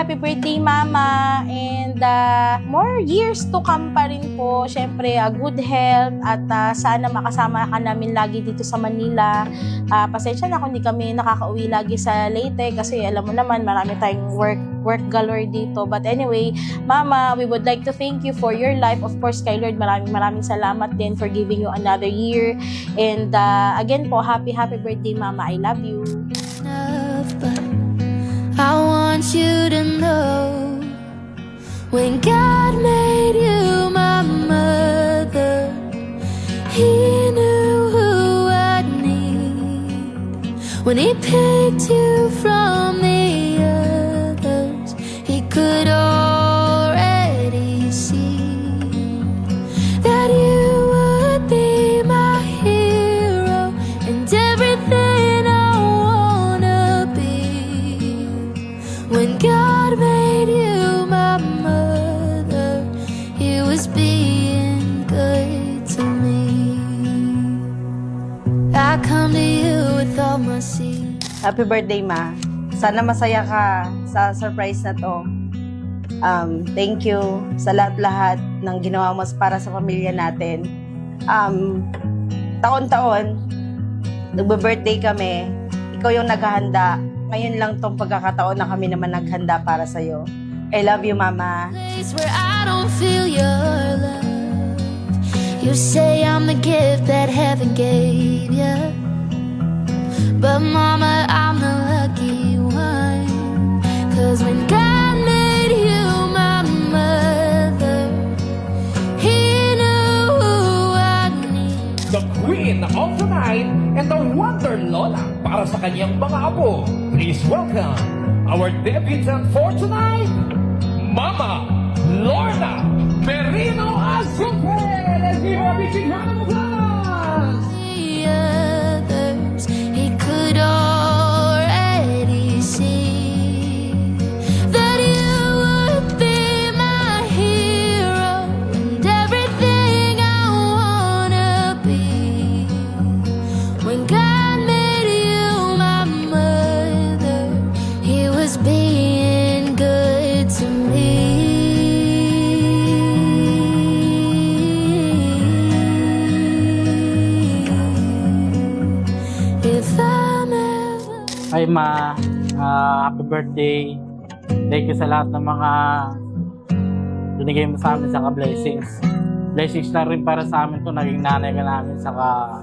happy birthday, Mama. And more years to come pa rin po. Siyempre, good health at sana makasama ka namin lagi dito sa Manila. Pasensya na kung hindi kami nakakauwi lagi sa Leyte kasi alam mo naman, marami tayong work galore dito. But anyway, Mama, we would like to thank you for your life. Of course, kay Lord, maraming salamat din for giving you another year. And again po, happy birthday, Mama. I love you. I want you to know, when God made you my mother, He knew who I'd need. When He picked you from the others, He could already see that you would be my hero and everything I wanna be. When God made you my mother, He was being good to me. I come to you with all my seeds. Happy birthday, Ma. Sana masaya ka sa surprise na to. Thank you sa lahat-lahat ng ginawa mo para sa pamilya natin. Taon-taon, nagbe-birthday kami, ikaw yung naghahanda. Ngayon lang tong pagkakataon na kami naman naghanda para sa'yo. I love you, Mama. Place where I don't feel your love. You say I'm the gift that heaven gave you, but Mama, I'm the lucky one. 'Cause when God made you my mother, He knew who I need. The Queen of the Night and the Wonder Lola para sa kanyang mga apo. Please welcome our debutant for tonight, Mama Lorna Merino Azupe. Let's give her a big round of applause. The others, He could already see that you would be my hero and everything I wanna be. When God made you my mother, He was being good to me. If I'm ever Hi Ma, happy birthday. Thank you sa lahat ng mga binigay mo sa amin saka blessings. Blessings na rin para sa amin to, naging nanay ka namin saka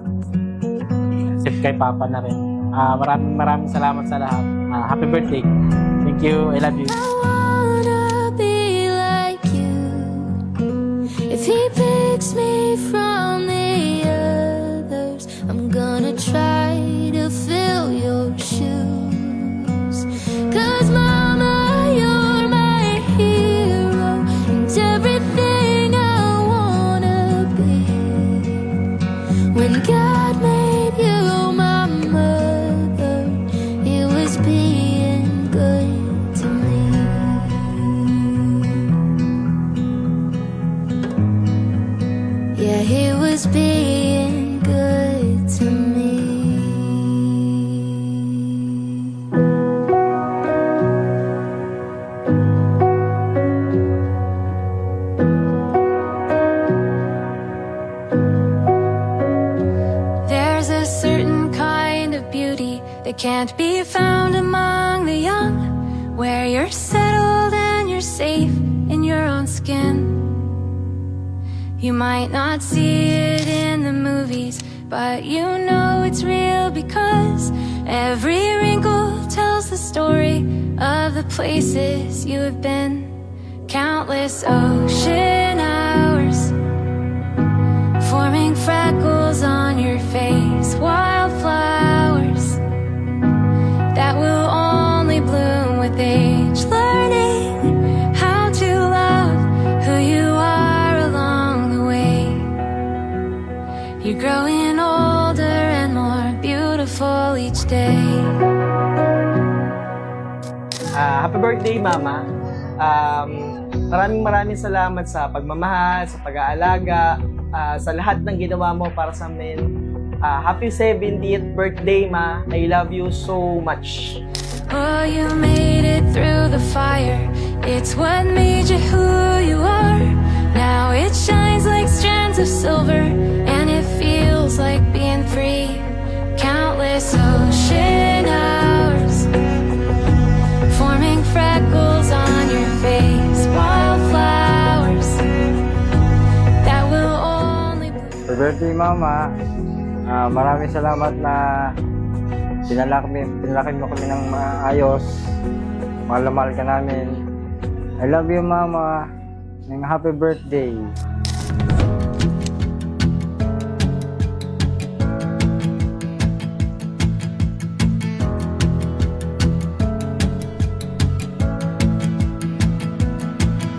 sip kay Papa na rin. Maraming salamat sa lahat. Happy birthday. Thank you, I love you. I wanna be like you. If He picks me from the others, I'm gonna try to fill your shoes. 'Cause Mama, you're my hero and everything I wanna be. When God made you my mother, He was being good to me. Yeah, He was being good to me. There's a certain kind of beauty that can't be found among the young, where you're settled and you're safe in your own skin. You might not see it in the movies, but you know it's real because every wrinkle tells the story of the places you have been. Countless ocean hours forming freckles on your face, wildflowers that will only bloom with age, learning how to love who you are along the way. You're growing older and more beautiful each day. Happy birthday, Mama. Maraming salamat sa pagmamahal, sa pag-aalaga, sa lahat ng ginawa mo para sa amin. Happy 70th birthday, Ma. I love you so much. Oh, you made it through the fire. It's what made you who you are. Now it shines like strands of silver, and it feels like being free. Countless ocean hours, forming freckles on your face. Wildflowers that will only bloom. Happy birthday, Mama. Maraming salamat na pinalaki mo kami ng maayos. Mahal na mahal ka namin. I love you, Mama. Ng happy birthday.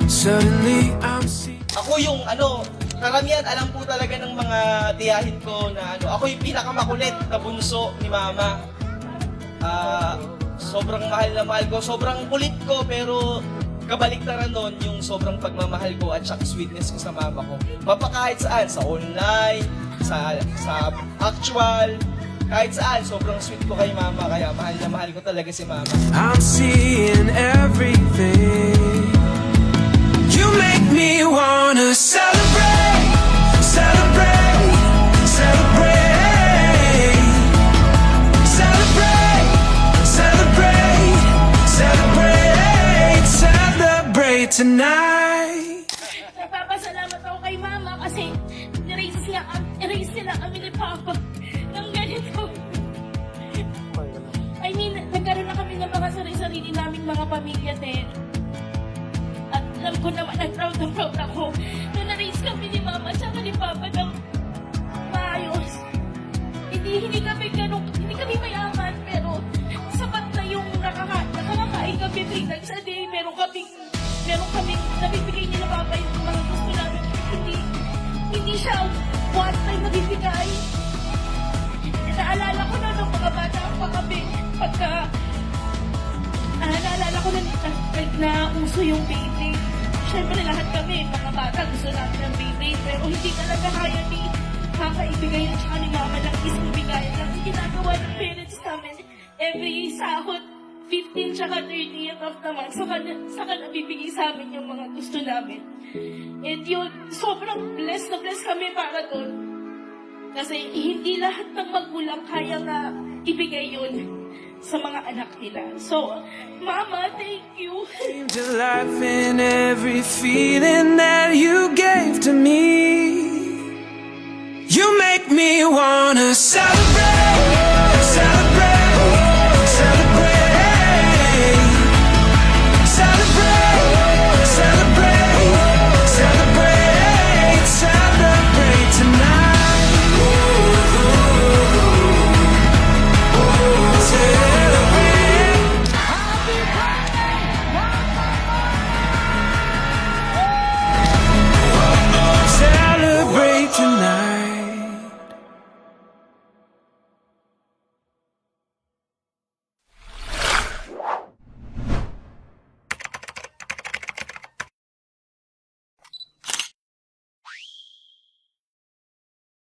Suddenly I'm seeing Ako yung karamihan alam po talaga ng mga tiyahin ko na ako yung pinakamakulit na bunso ni Mama. Sobrang mahal na mahal ko, sobrang kulit ko, pero kabaliktaran nun yung sobrang pagmamahal ko at saka sweetness ko sa mama ko. Kahit saan, sa online, sa actual, kahit saan, sobrang sweet ko kay Mama, kaya mahal na mahal ko talaga si Mama. I'm seeing everything. You make me wanna celebrate, celebrate, celebrate, celebrate, celebrate, celebrate, celebrate tonight. Nagpapasalamat ako kay Mama kasi erase nila kami ni Papa ng ganito. I mean, nagkaroon na kami ng mga sarili-sarili naming mga pamilya din. At alam ko naman, proud ako na na-raise kami ni Mama at ni Papa ng maayos. Hindi kami mayaman, pero sapat na yung nakakakain kami 3 times a day. Meron kami nabibigay nila Papa yung mga gusto namin. Hindi siya one time nabibigay. Naalala ko na nung mga bata pa kami, naalala ko na uso yung baby. Siyempre lahat kami, mga bata, gusto namin ng baby, pero hindi talaga kaya ni Papa ibigay at saka ni Mama ng isang bigayan lang. Ang ginagawa ng parents namin, every sahod, 15 tsaka 30th of the month, saka nabibigay sa amin yung mga gusto namin. And yun, sobrang blessed na blessed kami para doon. Kasi hindi lahat ng magulang kaya na ibigay yun sa mga anak nila. So, Mama, thank you. Came to life in every feeling that you gave to me. You make me wanna celebrate.